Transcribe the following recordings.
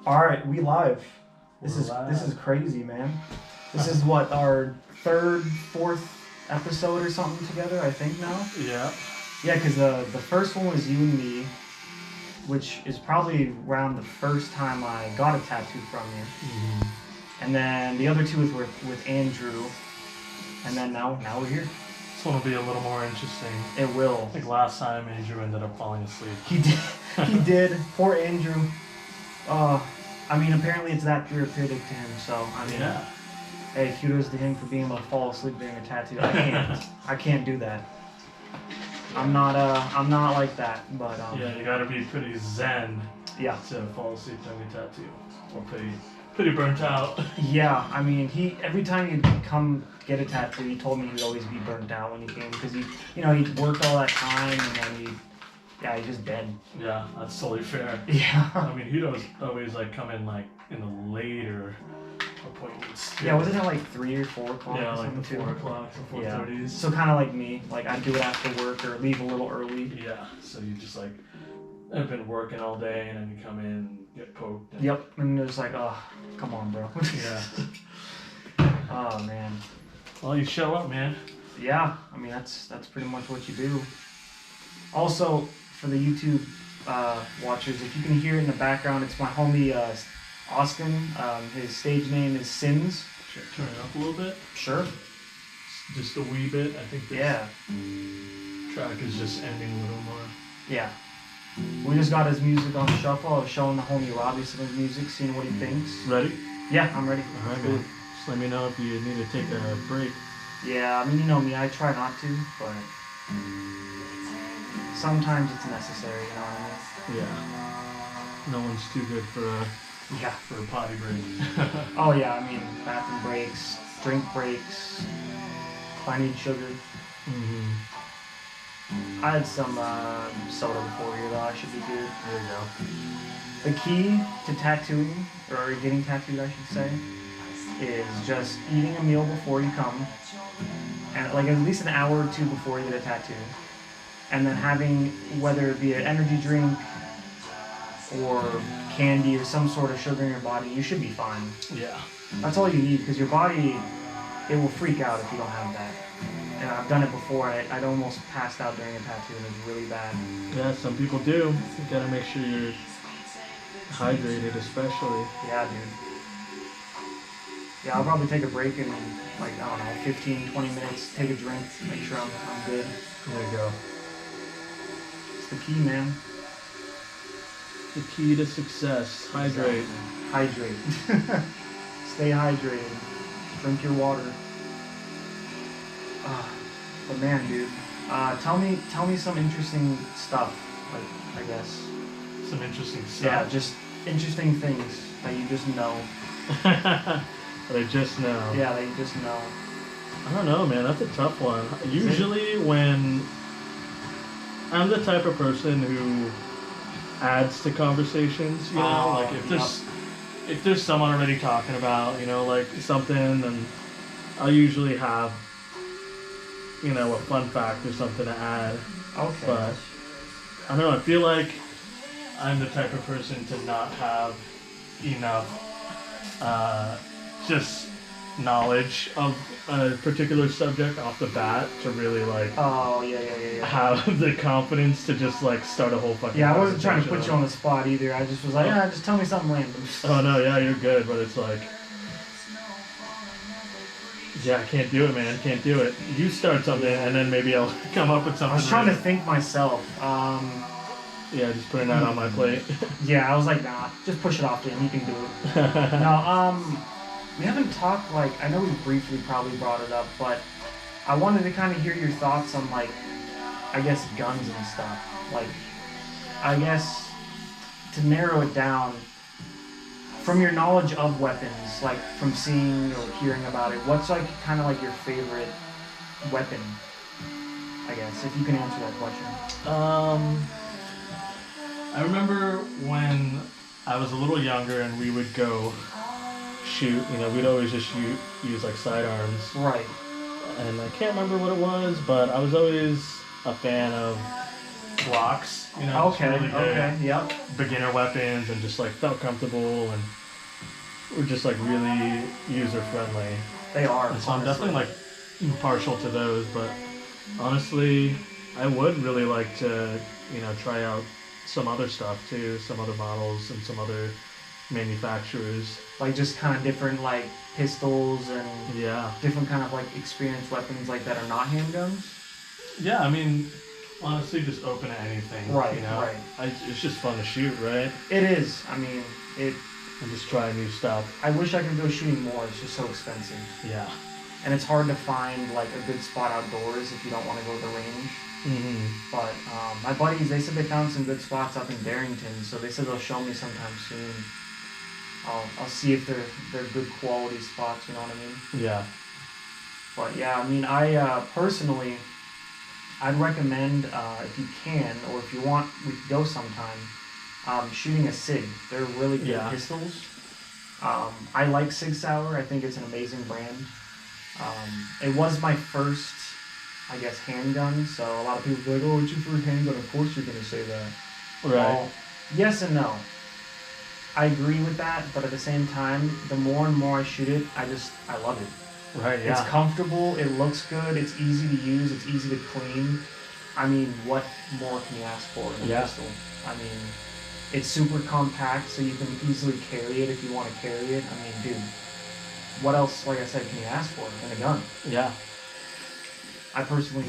All right, we live. This is crazy, man. This is what, our third, fourth episode or something together, I think now. Yeah. Yeah, because the first one was you and me, which is probably around the first time I got a tattoo from you. Mm-hmm. And then the other two were with Andrew. And then now we're here. This one will be a little more interesting. It will. I think last time Andrew ended up falling asleep. He did. He did. Poor Andrew. I mean, apparently it's that therapeutic to him, so, I mean, yeah. Hey, kudos to him for being able to fall asleep during a tattoo. I can't do that. I'm not like that, but, Yeah, you gotta be pretty zen. Yeah. To fall asleep during a tattoo. Or pretty burnt out. Yeah, I mean, every time he'd come get a tattoo, he told me he'd always be burnt out when he came, because he'd worked all that time, and then he's just dead. Yeah, that's totally fair. Yeah. I mean, he'd always like come in like in the later appointments. Yeah, wasn't it like 3 or 4 o'clock? Yeah, or like something the too? 4 o'clock or 4:30s. Yeah. So kind of like me, like I'd do it after work or leave a little early. Yeah, so you just like have been working all day and then you come in and get poked. And Yep, and it's like, oh, come on, bro. Yeah. Oh man. Well, you show up, man. Yeah, I mean that's pretty much what you do. Also, for the YouTube watchers, if you can hear it in the background, it's my homie Austin. His stage name is Sins. Should I turn it up a little bit? Sure. Just a wee bit. I think this track is just ending a little more. Yeah. We just got his music on shuffle. I was showing the homie Robbie some of his music, seeing what he thinks. Ready? Yeah, I'm ready. All right, man. Just let me know if you need to take a break. Yeah, I mean, you know me, I try not to, but sometimes it's necessary, you know what I mean? Yeah. No one's too good for a potty break. Oh yeah, I mean, bathroom breaks, drink breaks, if I need sugar. Mm-hmm. I had some soda before here though, I should be good. There you go. The key to tattooing, or getting tattooed I should say, is just eating a meal before you come, and like at least an hour or 2 before you get a tattoo, and then having, whether it be an energy drink or candy or some sort of sugar in your body, you should be fine. Yeah. That's all you need, because your body, it will freak out if you don't have that. And I've done it before. I'd almost passed out during a tattoo, and it was really bad. Yeah, some people do. You gotta make sure you're hydrated, especially. Yeah, dude. Yeah, I'll probably take a break in, like, I don't know, 15, 20 minutes, take a drink, make sure I'm good. There you go. It's the key, man. The key to success. Hydrate. Exactly. Hydrate. Stay hydrated. Drink your water. But man, dude, tell me some interesting stuff, like, I guess. Some interesting stuff. Yeah, just interesting things that you just know. That I just know. Yeah, that you just know. I don't know, man. That's a tough one. Usually when I'm the type of person who adds to conversations, you know, like if there's someone already talking about, you know, like something, then I'll usually have, you know, a fun fact or something to add. Okay. But I don't know, I feel like I'm the type of person to not have enough just knowledge of a particular subject off the bat to really like have the confidence to just like start a whole fucking I wasn't trying to put you on the spot either. I just was like, just tell me something random. Oh no, yeah, you're good, but it's like, yeah, I can't do it, man. Can't do it. You start something, and then maybe I'll come up with something. I was trying to think myself. Yeah, just putting that on my plate. Yeah, I was like, nah, just push it off to him. He can do it. No, we haven't talked, like, I know we briefly probably brought it up, but I wanted to kind of hear your thoughts on, like, I guess guns and stuff. Like, I guess to narrow it down, from your knowledge of weapons, like from seeing or hearing about it, what's like kind of like your favorite weapon? I guess if you can answer that question. I remember when I was a little younger and we would go shoot. You know, we'd always just use like sidearms. Right. And I can't remember what it was, but I was always a fan of blocks, you know. Okay, Really good okay, yep. beginner weapons, and just like felt comfortable, and were just like really user friendly. They are. And so I'm definitely like partial to those, but honestly, I would really like to, you know, try out some other stuff too, some other models and some other manufacturers. Like just kind of different like pistols and Yeah. different kind of like experienced weapons like that are not handguns. Yeah, I mean, honestly, just open to anything. Right, you know? right. It's just fun to shoot, right? It is. I mean, it. And just try new stuff. I wish I could go shooting more. It's just so expensive. Yeah. And it's hard to find like a good spot outdoors if you don't want to go to the range. Mm-hmm. But my buddies, they said they found some good spots up in Darrington, so they said they'll show me sometime soon. I'll see if they're good quality spots. You know what I mean? Yeah. But yeah, I mean, I personally, I'd recommend if you can, or if you want, we could go sometime. Shooting a SIG. They're really good pistols. I like Sig Sauer. I think it's an amazing brand. It was my first, I guess, handgun. So a lot of people are like, "Oh, it's your first handgun." Of course, you're gonna say that. Right. Well, yes and no. I agree with that, but at the same time, the more and more I shoot it, I love it. Right. Yeah. It's comfortable. It looks good. It's easy to use. It's easy to clean. I mean, what more can you ask for in a pistol? I mean, it's super compact, so you can easily carry it if you want to carry it. I mean, dude, what else, like I said, can you ask for in a gun? Yeah. I personally,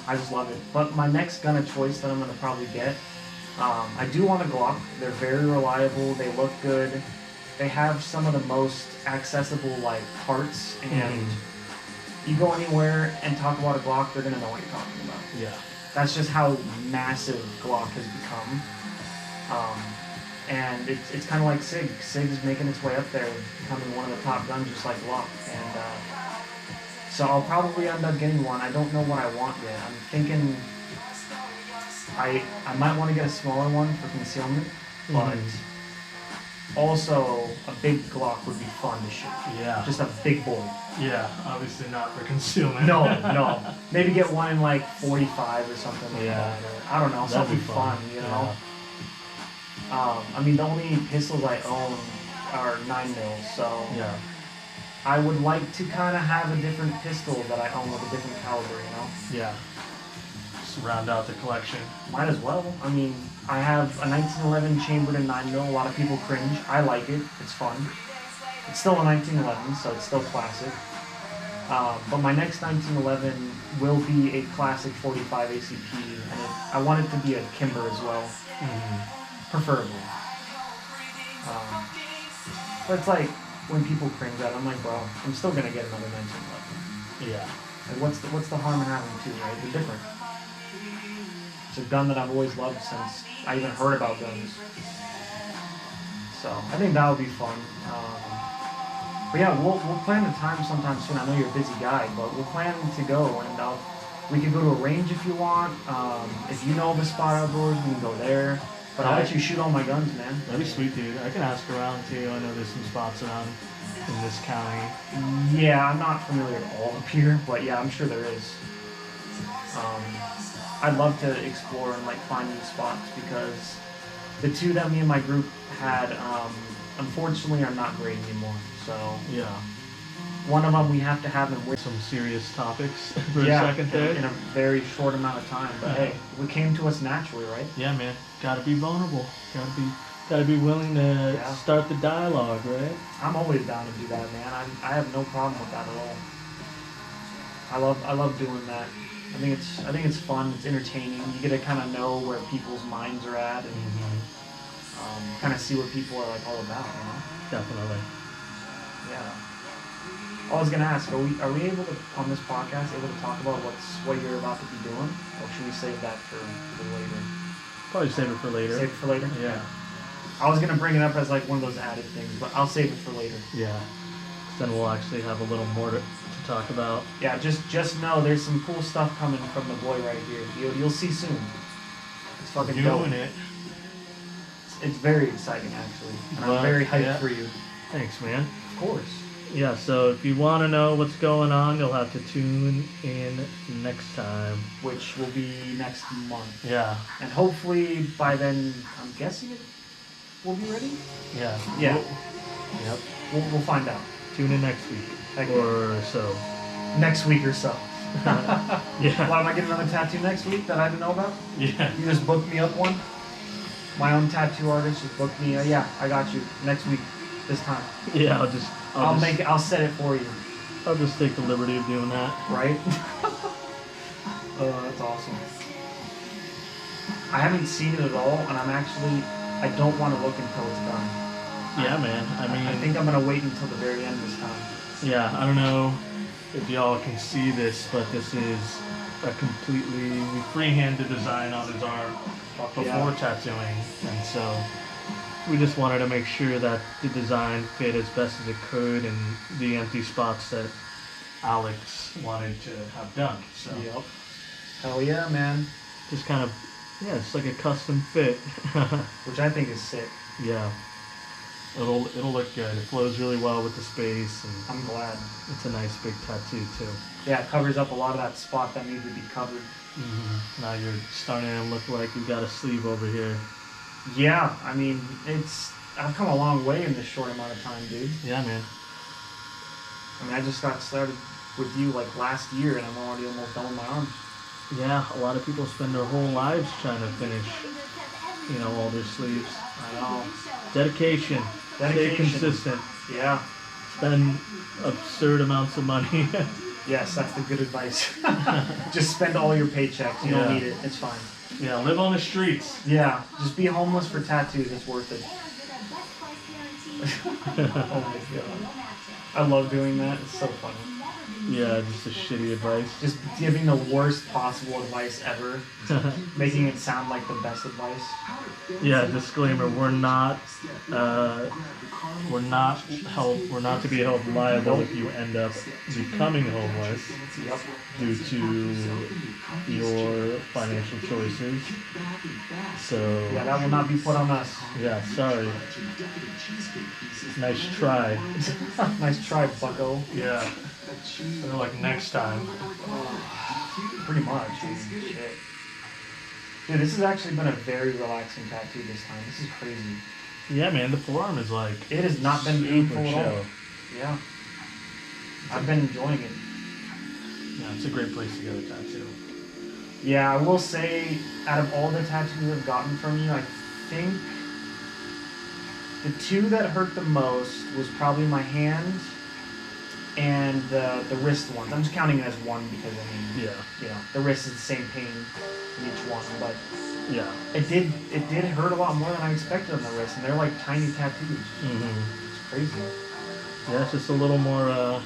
I just love it. But my next gun of choice that I'm going to probably get, I do want a Glock. They're very reliable. They look good. They have some of the most accessible, like, parts, and you go anywhere and talk about a Glock, they're going to know what you're talking about. Yeah. That's just how massive Glock has become. And it's kind of like SIG. SIG is making its way up there, becoming one of the top guns, just like Glock. And so I'll probably end up getting one. I don't know what I want yet. I'm thinking I might want to get a smaller one for concealment, but also a big Glock would be fun to shoot. Yeah. Just a big boy. Yeah, obviously not for concealment. No. Maybe get one in like 45 or something like that. Or, I don't know, something fun, you know? Yeah. I mean, the only pistols I own are 9mm, so Yeah. I would like to kind of have a different pistol that I own with a different caliber, you know? Yeah. Just round out the collection. Might as well. I mean, I have a 1911 chambered in 9mm. A lot of people cringe. I like it. It's fun. It's still a 1911, so it's still classic. But my next 1911 will be a classic 45 ACP, and I want it to be a Kimber as well. Preferably. But it's like, when people cringe at it, I'm like, bro, I'm still gonna get another 1911. Yeah. Like, what's the harm in having two, right? They're different. It's a gun that I've always loved since I even heard about guns. So I think that would be fun. But yeah, we'll plan a time sometime soon. I know you're a busy guy, but we'll plan to go, and we can go to a range if you want. If you know of a spot outdoors, we can go there. But I'll let you shoot all my guns, man. That'd be sweet, dude. I can ask around too. I know there's some spots around in this county. Yeah, I'm not familiar at all up here, but yeah, I'm sure there is. I'd love to explore and like find new spots, because the two that me and my group had, unfortunately, are not great anymore. So yeah, one of them we have to have them with some serious topics for a second there in a very short amount of time. But hey, it came to us naturally, right? Yeah, man. Gotta be vulnerable. Gotta be willing to start the dialogue, right? I'm always down to do that, man. I have no problem with that at all. I love doing that. I think it's fun. It's entertaining. You get to kind of know where people's minds are at, and kind of see what people are like all about. You know? Definitely. Yeah. I was gonna ask, are we able to, on this podcast, able to talk about what you're about to be doing, or should we save that for later? Probably save it for later. Save it for later? Yeah. I was gonna bring it up as like one of those added things, but I'll save it for later. Yeah. Then we'll actually have a little more to talk about. Yeah, just know there's some cool stuff coming from the boy right here. You'll see soon. It's fucking dope. Doing it. It's very exciting, actually, and I'm very hyped for you. Thanks, man. Of course. Yeah, so if you want to know what's going on, you'll have to tune in next time. which will be next month. Yeah. And hopefully by then, I'm guessing it will be ready? Yeah. Yeah. Yep. We'll find out. Tune in next week. Heck or so. Next week or so. Yeah. Why am I getting another tattoo next week that I didn't know about? Yeah. You just booked me up one? My own tattoo artist just booked me. Yeah, I got you. Next week. This time. Yeah, I'll set it for you. I'll just take the liberty of doing that. Right? Oh, that's awesome. I haven't seen it at all, and I don't want to look until it's done. Yeah, man. I think I'm going to wait until the very end this time. Yeah, I don't know if y'all can see this, but this is a completely freehanded design on his arm before tattooing, and so we just wanted to make sure that the design fit as best as it could in the empty spots that Alex wanted to have done. So Yep. Hell yeah, man. just kind of, yeah, it's like a custom fit. Which I think is sick. Yeah, it'll look good. It flows really well with the space, and I'm glad. it's a nice big tattoo too. Yeah, it covers up a lot of that spot that needs to be covered. Mm-hmm. Now you're starting to look like you've got a sleeve over here. Yeah, I mean, I've come a long way in this short amount of time, dude. Yeah, man. I mean, I just got started with you like last year, and I'm already almost done with my arms. Yeah, a lot of people spend their whole lives trying to finish, all their sleeves. I know. Dedication. Stay consistent. Yeah. Spend absurd amounts of money. Yes, that's the good advice. Just spend all your paychecks. You don't need it. It's fine. Yeah, live on the streets. Yeah, just be homeless for tattoos. It's worth it. Oh my god. I love doing that. It's so funny. Yeah, just a shitty advice. Just giving the worst possible advice ever. Making it sound like the best advice. Yeah, disclaimer, we're not to be held liable if you end up becoming homeless due to your financial choices. So yeah, that will not be put on us. Yeah, sorry. Nice try. Nice try, bucko. Yeah. So like next time. Pretty much. Shit. Dude, this has actually been a very relaxing tattoo this time. This is crazy. Yeah, man, the forearm is like... It has not been painful at all. Yeah. I've been enjoying it. Yeah, it's a great place to get a tattoo. Yeah, I will say, out of all the tattoos I've gotten from you, I think the two that hurt the most was probably my hand and the wrist ones. I'm just counting it as one because, the wrist is the same pain in each one, but yeah, it did hurt a lot more than I expected on the wrist, and they're like tiny tattoos. Mm-hmm. It's crazy. Yeah, it's just a little more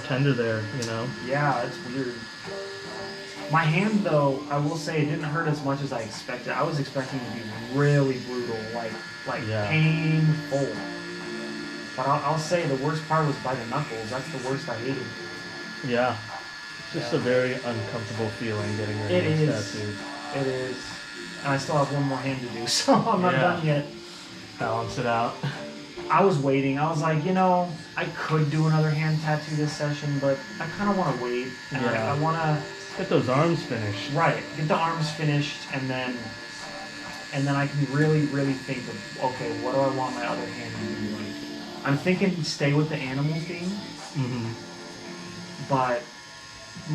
tender there, Yeah, it's weird. My hand, though, I will say it didn't hurt as much as I expected. I was expecting it to be really brutal, like painful. But I'll say the worst part was by the knuckles. That's the worst I hated. Yeah. Just a very uncomfortable feeling getting your hands tattooed. It is. And I still have one more hand to do, so I'm not done yet. Balance it out. I was waiting. I was like, I could do another hand tattoo this session, but I kind of want to wait. And I want to... Get those arms finished. Right. Get the arms finished, and then I can really, really think of, okay, what do I want my other hand to do? Like, I'm thinking stay with the animal theme, but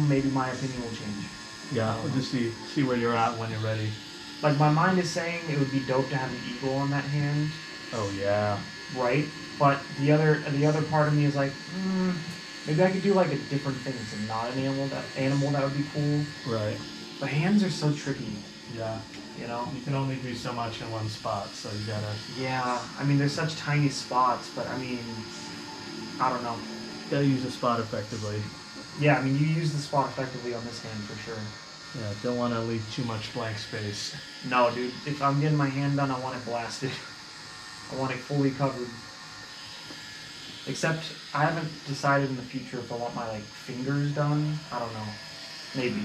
maybe my opinion will change. Yeah, we'll just see where you're at when you're ready. Like, my mind is saying it would be dope to have an eagle on that hand. Oh yeah. Right? But the other part of me is like, maybe I could do like a different thing. It's not an animal that would be cool. Right. But hands are so tricky. Yeah. You can only do so much in one spot, so you gotta... Yeah, I mean, there's such tiny spots, but I mean, I don't know. You gotta use the spot effectively. Yeah, I mean, you use the spot effectively on this hand for sure. Yeah, don't want to leave too much blank space. No, dude, if I'm getting my hand done, I want it blasted. I want it fully covered. Except, I haven't decided in the future if I want my, fingers done. I don't know. Maybe.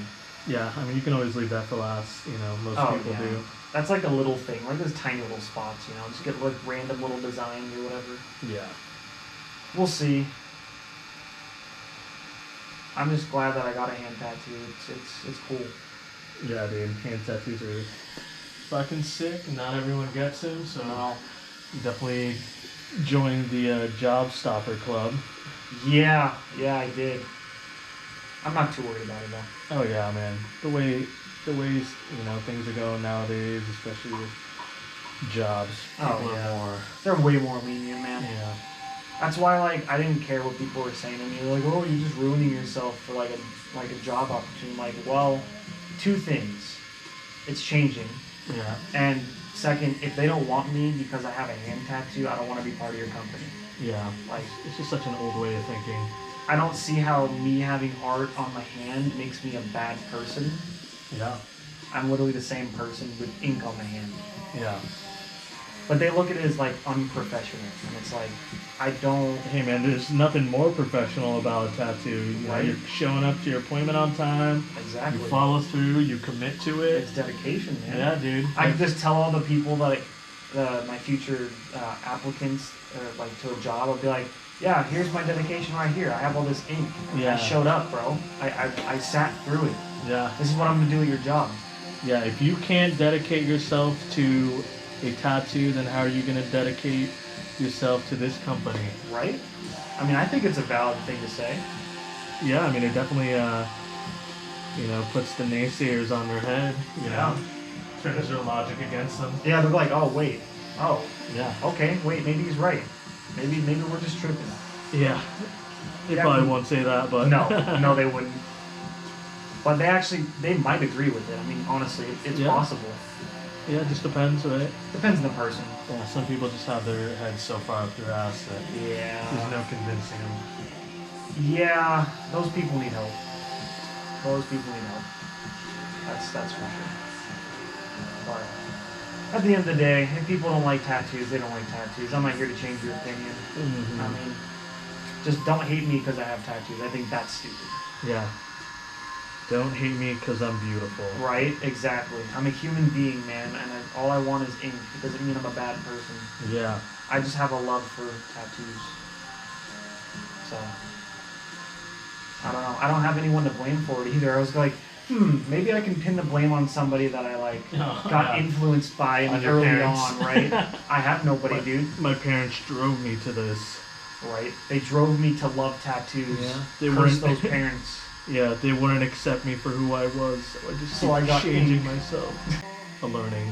Yeah, I mean, you can always leave that for last, most people do. That's like a little thing, like those tiny little spots, you know, just get like random little designs or whatever. Yeah. We'll see. I'm just glad that I got a hand tattoo. It's cool. Yeah, dude. Hand tattoos are fucking sick. Not everyone gets them, so No. definitely join the Job Stopper Club. Yeah, I did. I'm not too worried about it though. Oh yeah, man. The way things are going nowadays, especially with jobs, people are more. They're way more lenient, man. Yeah. That's why, like, I didn't care what people were saying to me. Like, oh, you're just ruining yourself for like a job opportunity. I'm like, well, two things. It's changing. Yeah. And second, if they don't want me because I have a hand tattoo, I don't want to be part of your company. Yeah. Like, it's just such an old way of thinking. I don't see how me having art on my hand makes me a bad person. Yeah. I'm literally the same person with ink on my hand. Yeah. But they look at it as like unprofessional, and it's like, I don't. Hey man, there's nothing more professional about a tattoo. You know, you're showing up to your appointment on time. Exactly. You follow through. You commit to it. It's dedication, man. Yeah, dude. I can just tell all the people that my future applicants like to a job. I'll be like, yeah, here's my dedication right here. I have all this ink. Yeah. I showed up, bro. I sat through it. Yeah. This is what I'm gonna do at your job. Yeah. If you can't dedicate yourself to a tattoo, then how are you going to dedicate yourself to this company? Right? I mean, I think it's a valid thing to say. Yeah, I mean, it definitely, puts the naysayers on their head, you know, turns their logic against them. Yeah, they're like, oh, wait. Oh. Yeah. Okay, wait, maybe he's right. Maybe we're just tripping. Yeah. They probably won't say that, but... No, they wouldn't. But they might agree with it. I mean, honestly, it's possible. Yeah, it just depends, right? Depends on the person. Yeah, some people just have their heads so far up their ass that there's no convincing them. Yeah, those people need help. That's for sure. But at the end of the day, if people don't like tattoos, they don't like tattoos. I'm not here to change your opinion. Mm-hmm. I mean, just don't hate me because I have tattoos. I think that's stupid. Yeah. Don't hate me because I'm beautiful. Right, exactly. I'm a human being, man, and all I want is ink. It doesn't mean I'm a bad person. Yeah. I just have a love for tattoos. So, I don't know. I don't have anyone to blame for it either. I was like, maybe I can pin the blame on somebody that I got influenced by early on, right? I have nobody, dude. My parents drove me to this. Right? They drove me to love tattoos. Yeah. They Curse those parents. Yeah, they wouldn't accept me for who I was, so I got changing myself. A learning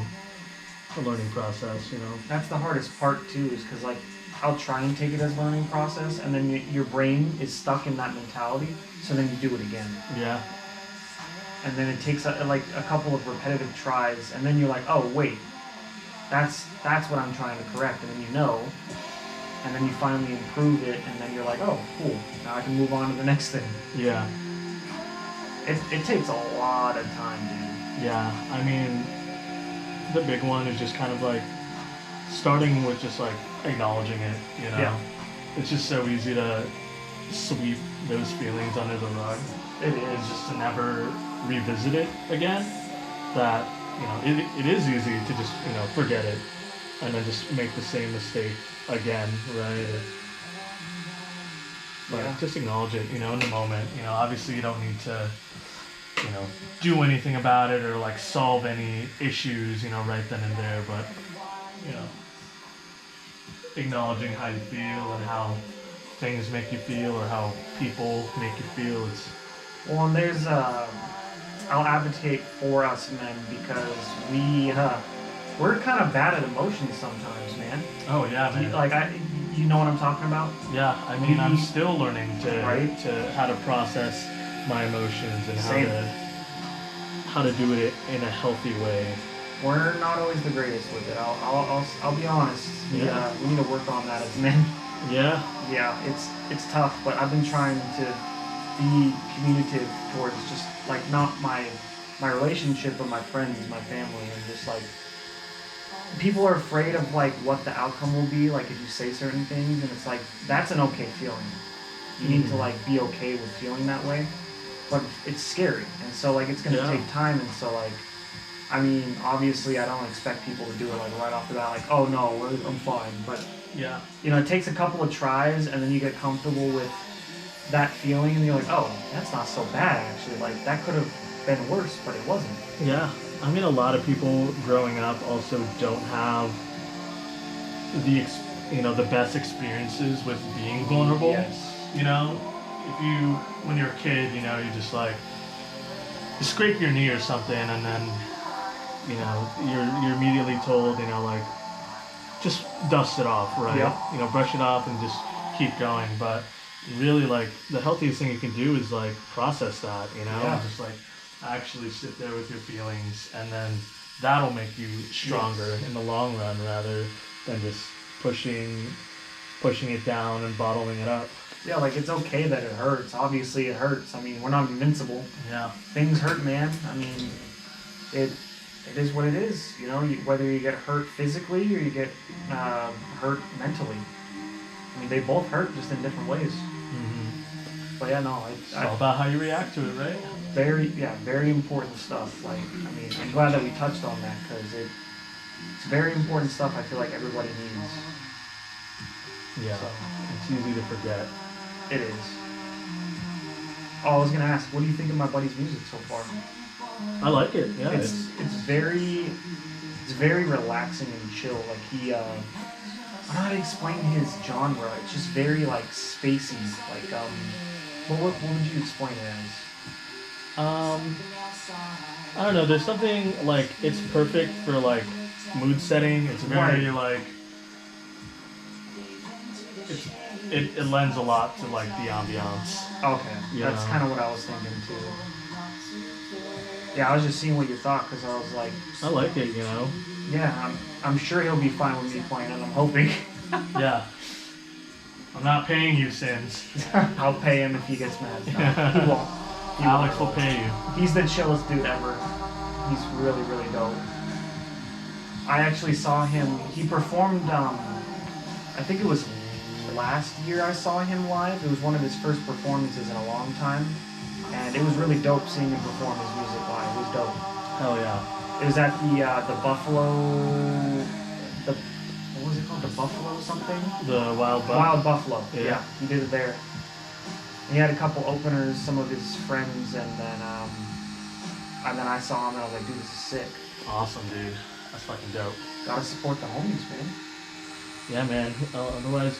process, you know. That's the hardest part too, is because I'll try and take it as a learning process, and then your brain is stuck in that mentality, so then you do it again. Yeah. And then it takes a couple of repetitive tries, and then you're like, oh wait, that's what I'm trying to correct, and then you know, and then you finally improve it, and then you're like, oh cool, now I can move on to the next thing. Yeah. It takes a lot of time, dude. Yeah, I mean, the big one is just kind of starting with just acknowledging it, you know? Yeah. It's just so easy to sweep those feelings under the rug. It is. And just to never revisit it again, that, it is easy to just, forget it and then just make the same mistake again, right? But just acknowledge it, in the moment. Obviously you don't need to, do anything about it or solve any issues, right then and there. But, acknowledging how you feel and how things make you feel or how people make you feel. Well, and there's, I'll advocate for us men because we're kind of bad at emotions sometimes, man. Oh yeah, man. You know what I'm talking about? Yeah, I mean, I'm still learning to how to process my emotions and how to do it in a healthy way. We're not always the greatest with it. I'll be honest. We need to work on that as men. Yeah. Yeah, it's tough, but I've been trying to be communicative towards just not my relationship, but my friends, my family, and just people are afraid of what the outcome will be, if you say certain things, and it's that's an okay feeling. You need to be okay with feeling that way, but it's scary, and so it's gonna take time, and so I mean, obviously, I don't expect people to do it like right off the bat, like, oh no, I'm fine. But Yeah. you know, it takes a couple of tries, and then you get comfortable with that feeling, and you're like, oh, that's not so bad actually. Like that could have been worse, but it wasn't. Yeah. I mean, a lot of people growing up also don't have the best experiences with being vulnerable. Yes. You know, if you when you're a kid, you just like you scrape your knee or something, and then you're immediately told, like just dust it off, right? Yep. Brush it off and just keep going. But really, like the healthiest thing you can do is like process that, Yeah. and just like actually sit there with your feelings, and then that'll make you stronger in the long run, rather than just pushing it down and bottling it up. Yeah, like it's okay that it hurts. Obviously, it hurts. I mean, we're not invincible. Yeah. Things hurt, man. I mean, it is what it is. Whether you get hurt physically or you get hurt mentally. I mean, they both hurt just in different ways. Mm-hmm. But yeah, no, it's all about how you react to it, right? Very important stuff. Like, I mean, I'm glad that we touched on that because it's very important stuff. I feel like everybody needs. Yeah, so, it's easy to forget. It is. Oh, I was gonna ask, what do you think of my buddy's music so far? I like it. Yeah, it's very relaxing and chill. Like I don't know how to explain his genre. It's just very like spacey. Like what would you explain it as? I don't know. There's something like it's perfect for like mood setting. It's very like it lends a lot to like the ambiance. Okay, that's kind of what I was thinking too. Yeah, I was just seeing what you thought because I was like, I like it, Yeah, I'm sure he'll be fine with me playing it. I'm hoping. Yeah. I'm not paying you, Sins. I'll pay him if he gets mad. No, he won't. Alex will pay you. He's the chillest dude ever. He's really, really dope. I actually saw him. He performed. I think it was last year. I saw him live. It was one of his first performances in a long time, and it was really dope seeing him perform his music live. It was dope. Hell yeah! It was at the Buffalo. What was it called? The Buffalo something? The Wild Buffalo. Yeah, he did it there. And he had a couple openers, some of his friends, and then I saw him and I was like, dude, this is sick. Awesome, dude. That's fucking dope. Gotta support the homies, man. Yeah, man. Otherwise,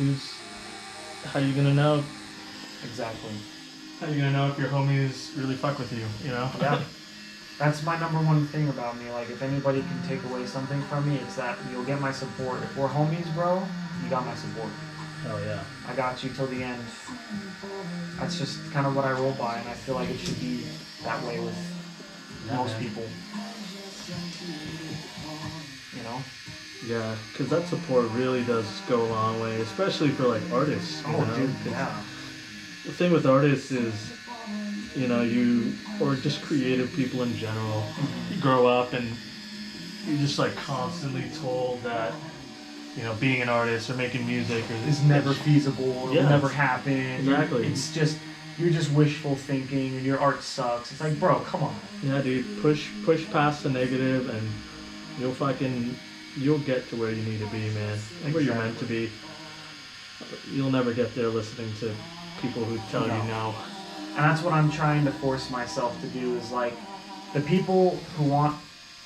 how you gonna know? Exactly. How you gonna know if your homies really fuck with you? Yeah. That's my number one thing about me. Like, if anybody can take away something from me, it's that you'll get my support. If we're homies, bro, you got my support. Hell yeah. I got you till the end. That's just kind of what I roll by, and I feel like it should be that way with most people. Yeah, because that support really does go a long way, especially for like artists. Dude, yeah. The thing with artists is, or just creative people in general, you grow up and you're just like constantly told that, being an artist or making music is never feasible or will never happen. Exactly. It's just, you're just wishful thinking and your art sucks. It's like, bro, come on. Yeah, dude, push past the negative and you'll get to where you need to be, man. And where you're meant to be. You'll never get there listening to people who tell you no. And that's what I'm trying to force myself to do is like the people who want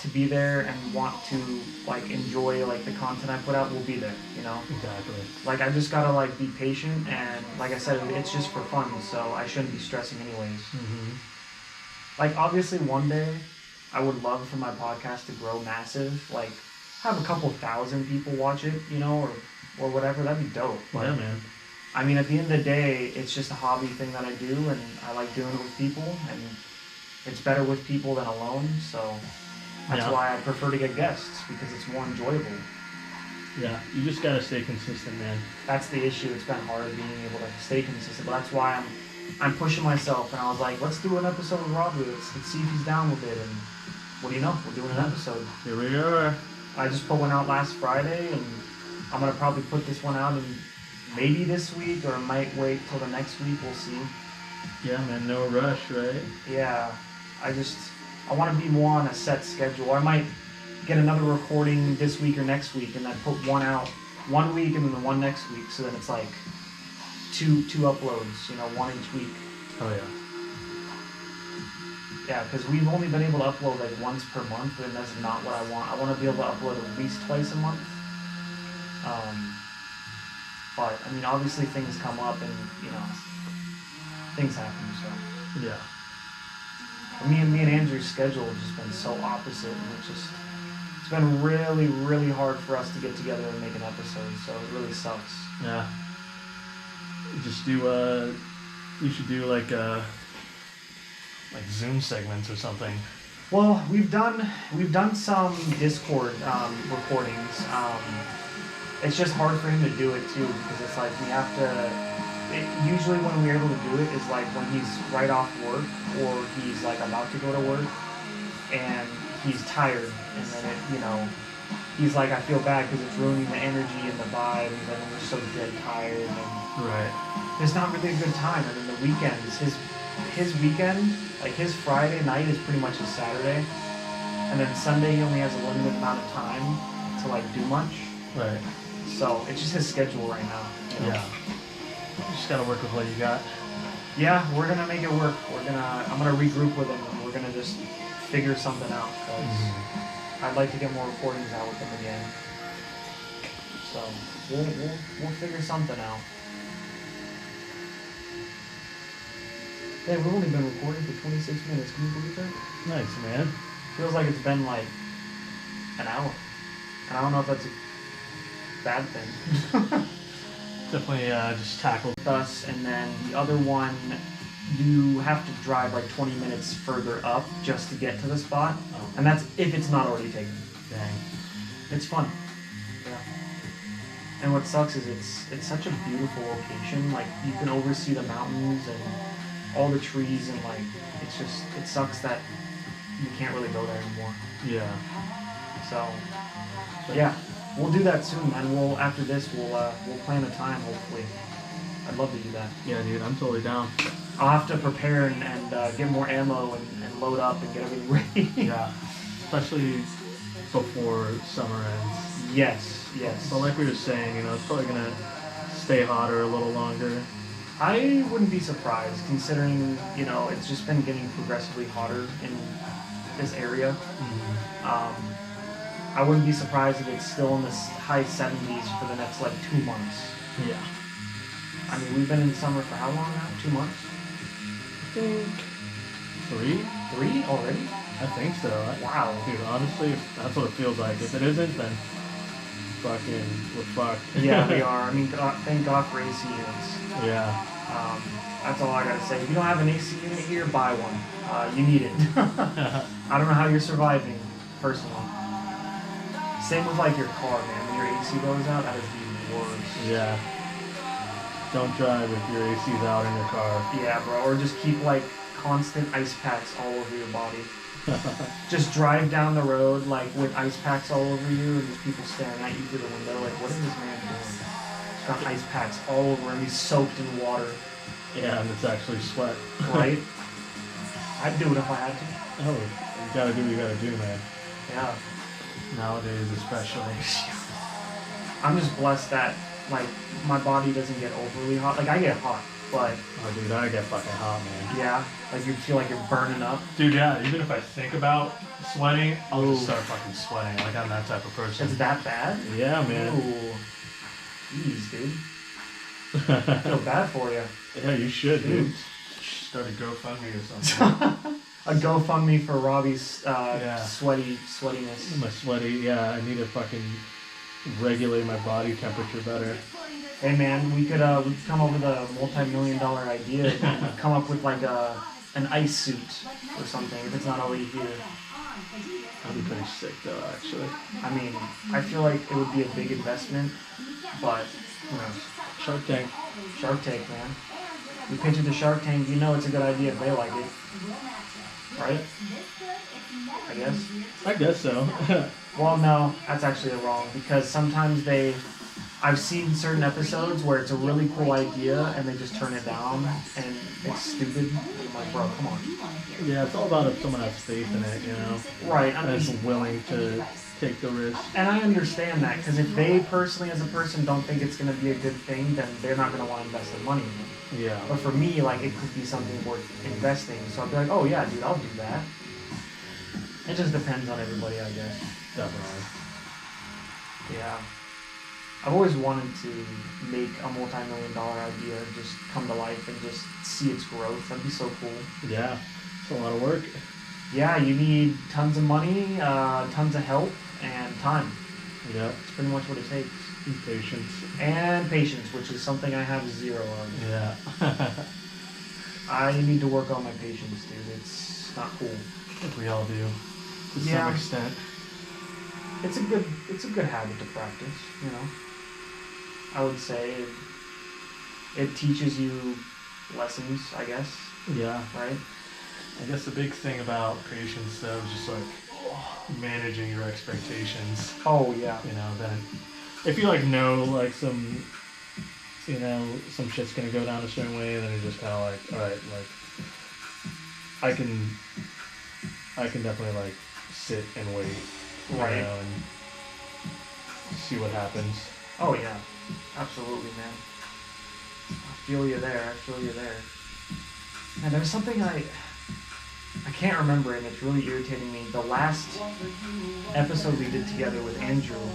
to be there and want to like enjoy like the content I put out will be there, Exactly. Like I just gotta like be patient and like I said, it's just for fun, so I shouldn't be stressing anyways. Mm-hmm. Like obviously one day I would love for my podcast to grow massive, like have a couple thousand people watch it, or whatever. That'd be dope. But, yeah, man. I mean, at the end of the day, it's just a hobby thing that I do, and I like doing it with people, and it's better with people than alone, so that's why I prefer to get guests, because it's more enjoyable. Yeah, you just gotta stay consistent, man. That's the issue. It's been hard being able to stay consistent, but that's why I'm pushing myself, and I was like, let's do an episode with Robbie. Let's see if he's down with it, and what do you know? We're doing an episode. Here we are. I just put one out last Friday, and I'm going to probably put this one out in maybe this week, or I might wait till the next week. We'll see. Yeah, man, no rush, right? Yeah. I want to be more on a set schedule. I might get another recording this week or next week, and then put one out one week and then the one next week. So then it's like two uploads, one each week. Oh yeah. Yeah, because we've only been able to upload like once per month, and that's not what I want. I want to be able to upload at least twice a month. But I mean, obviously things come up, and things happen. So yeah. Me and Andrew's schedule has just been so opposite, and it's been really, really hard for us to get together and make an episode. So it really sucks. Yeah. Just do you should do like Zoom segments or something. Well, we've done some Discord recordings. It's just hard for him to do it too, because it's like we have to. Usually when we're able to do it is like when he's right off work, or he's like about to go to work, and he's tired, and then he's like, I feel bad because it's ruining the energy and the vibe, and then we're so dead tired, and right. It's not really a good time. I mean, the weekends, his weekend, like his Friday night is pretty much his Saturday, and then Sunday he only has a limited amount of time to like do much. Right. So it's just his schedule right now. Yeah. You just gotta work with what you got. Yeah, we're gonna make it work. I'm gonna regroup with him, and we're gonna just figure something out, because I'd like to get more recordings out with him again. So we'll figure something out. Yeah, we've only been recording for 26 minutes. Can you believe that? Nice, man. Feels like it's been like an hour. And I don't know if that's a bad thing. Definitely just tackled us, and then the other one, you have to drive like 20 minutes further up just to get to the spot. Oh. And that's if it's not already taken. Dang. It's fun. Yeah. And what sucks is it's such a beautiful location. Like, you can oversee the mountains and all the trees, and like it sucks that you can't really go there anymore. Yeah. So yeah, we'll do that soon, man. After this we'll plan a time, hopefully. I'd love to do that. Yeah, dude, I'm totally down. I'll have to prepare and get more ammo and load up and get everything ready. Yeah. Especially before summer ends. Yes. But like we were saying, it's probably gonna stay hotter a little longer. I wouldn't be surprised, considering, it's just been getting progressively hotter in this area. I wouldn't be surprised if it's still in the high 70s for the next, 2 months. Yeah. I mean, we've been in summer for how long now? 2 months? I think 3? 3 already? I think so. Wow. Dude, honestly, that's what it feels like. If it isn't, then we're fucked. Yeah, we are. I mean, thank God for AC units. Yeah. That's all I gotta say. If you don't have an AC unit here, buy one. You need it. I don't know how you're surviving, personally. Same with your car, man. When your AC goes out, that is the worst. Yeah. Don't drive if your AC's out in your car. Yeah, bro. Or just keep constant ice packs all over your body. Just drive down the road with ice packs all over you, and just people staring at you through the window what is this man doing? He's got ice packs all over him. He's soaked in water. Yeah, and it's actually sweat. Right? I'd do it if I had to. Oh, you gotta do what you gotta do, man. Yeah. Nowadays, especially. I'm just blessed that my body doesn't get overly hot. I get hot, but Oh, dude, I get fucking hot, man. yeah, you feel like you're burning up. Dude, yeah, even if I think about sweating, I'll just start fucking sweating. I'm that type of person. It's that bad? Yeah, man. Ooh. Jeez, dude. I feel bad for you. Yeah, you should, dude. Start a GoFundMe or something. A GoFundMe for Robbie's sweatiness. My sweaty, yeah, I need to fucking regulate my body temperature better. Hey man, we could come up with a multi-million-dollar idea and come up with an ice suit or something if it's not already here. That'd be pretty sick though, actually. I mean, I feel like it would be a big investment, but who knows? Shark Tank. Shark Tank, man. We pitch it to Shark Tank, it's a good idea if they like it. Right? I guess so. Well, no, that's actually wrong, because sometimes I I've seen certain episodes where it's a really cool idea and they just turn it down and it's stupid. I'm like, bro, come on. Yeah, it's all about if someone has faith in it, you know? Right. And is willing to take the risk. And I understand that, because if they personally as a person don't think it's going to be a good thing, then they're not going to want to invest their money in it. Yeah. But for me, like, it could be something worth investing. So I'd be like, oh yeah, dude, I'll do that. It just depends on everybody, I guess. Definitely. Yeah. I've always wanted to make a multi-million-dollar idea just come to life and just see its growth. That'd be so cool. Yeah. It's a lot of work. Yeah, you need tons of money, tons of help, and time. Yeah. It's pretty much what it takes. And patience. And patience, which is something I have zero of. Yeah. I need to work on my patience, dude. It's not cool. I think we all do, to some extent. It's a good habit to practice, you know. I would say it teaches you lessons, I guess. Yeah. Right? I guess the big thing about patience, though, is just like managing your expectations. Oh yeah. You know, then if you like know like some, you know, some shit's gonna go down a certain way, then you're just kind of like, all right, like I can definitely like sit and wait, Right, you know, and see what happens. Oh yeah, absolutely, man. I feel you there. And there's something I can't remember, and it's really irritating me. The last episode we did together with Andrew,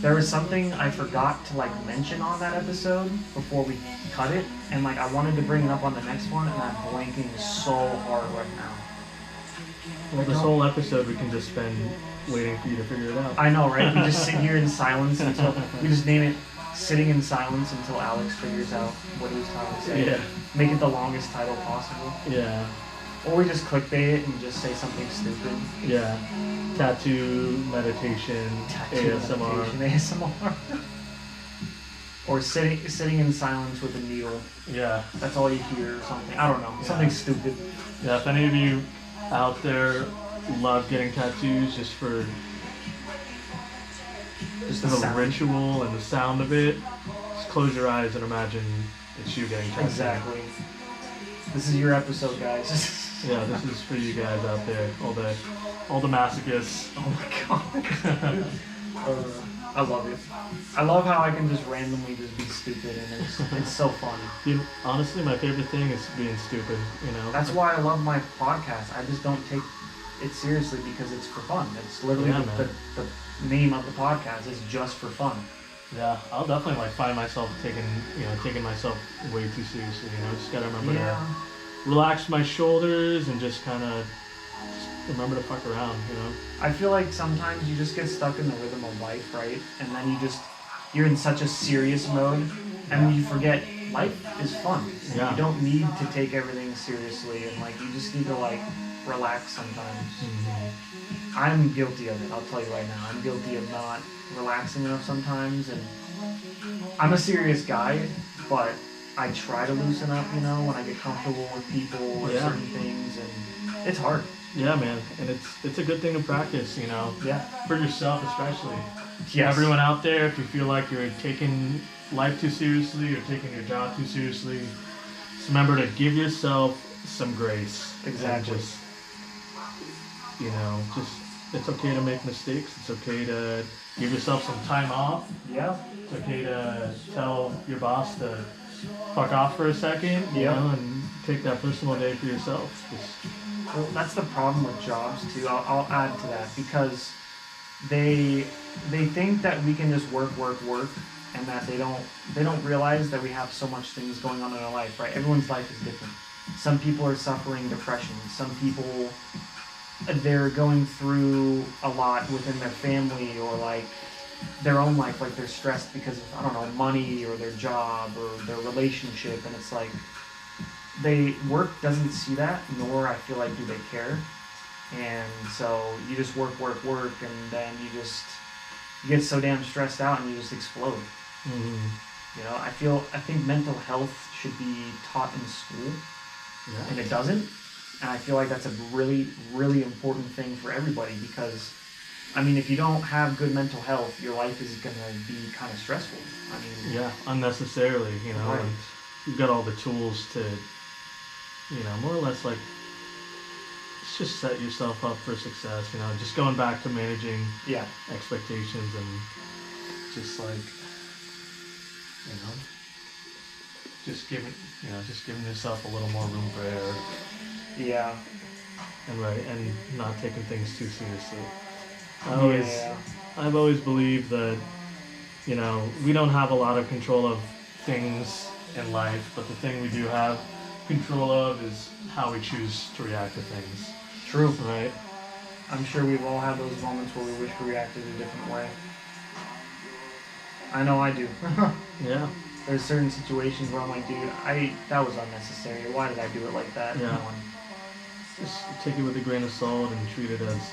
there was something I forgot to like mention on that episode before we cut it, and like I wanted to bring it up on the next one, and I'm blanking so hard right now. Well, this whole episode we can just spend waiting for you to figure it out. I know, right? We just sit here in silence until we just name it "Sitting in Silence" until Alex figures out what he was trying to say. Yeah. Make it the longest title possible. Yeah. Or we just clickbait it and just say something stupid. Yeah. Tattoo, meditation, ASMR. ASMR. Or sitting in silence with a needle. Yeah. That's all you hear or something. I don't know. Yeah. Something stupid. Yeah, if any of you out there love getting tattoos just for Just the ritual and the sound of it, just close your eyes and imagine it's you getting tattooed. Exactly. This is your episode, guys. Yeah, this is for you guys out there, all the masochists. Oh my god. I love it. I love how I can just randomly just be stupid, and it's so fun. Dude, honestly, my favorite thing is being stupid, you know? That's why I love my podcast. I just don't take it seriously because it's for fun. It's literally the name of the podcast is Just for Fun. Yeah, I'll definitely like find myself taking myself way too seriously, you know? Just gotta remember to relax my shoulders and just kind of remember to fuck around, you know? I feel like sometimes you just get stuck in the rhythm of life, right? And then you're in such a serious mode, and then you forget life is fun. Yeah. You don't need to take everything seriously, and like you just need to like relax sometimes. Mm-hmm. I'm guilty of it, I'll tell you right now. I'm guilty of not relaxing enough sometimes, and I'm a serious guy, but I try to loosen up, you know, when I get comfortable with people or certain things, and it's hard. Yeah, man, and it's a good thing to practice, you know. Yeah. For yourself, especially. Yes. Everyone out there, if you feel like you're taking life too seriously or taking your job too seriously, just remember to give yourself some grace. Exactly. And just, you know, it's okay to make mistakes. It's okay to give yourself some time off. Yeah. It's okay to tell your boss to fuck off for a second, you know, and take that personal day for yourself. Well, that's the problem with jobs too. I'll add to that because they think that we can just work, and that they don't realize that we have so much things going on in our life, right? Everyone's life is different. Some people are suffering depression. Some people they're going through a lot within their family or like their own life, like they're stressed because of, I don't know, money or their job or their relationship, and it's like work doesn't see that, nor I feel like do they care. And so you just work, and then you get so damn stressed out and you just explode. Mm-hmm. You know, I think mental health should be taught in school, and it doesn't. And I feel like that's a really, really important thing for everybody because I mean, if you don't have good mental health, your life is going to be kind of stressful. I mean, Yeah, unnecessarily, right. and you've got all the tools to, more or less like just set yourself up for success, just going back to managing Yeah. expectations and just like, you know, just giving yourself a little more room for error. Yeah. And not taking things too seriously. Yeah. I've always believed that, we don't have a lot of control of things in life, but the thing we do have control of is how we choose to react to things. True. Right? I'm sure we've all had those moments where we wish we reacted a different way. I know I do. Yeah. There's certain situations where I'm like, dude, that was unnecessary. Why did I do it like that? Yeah. Come on. Just take it with a grain of salt and treat it as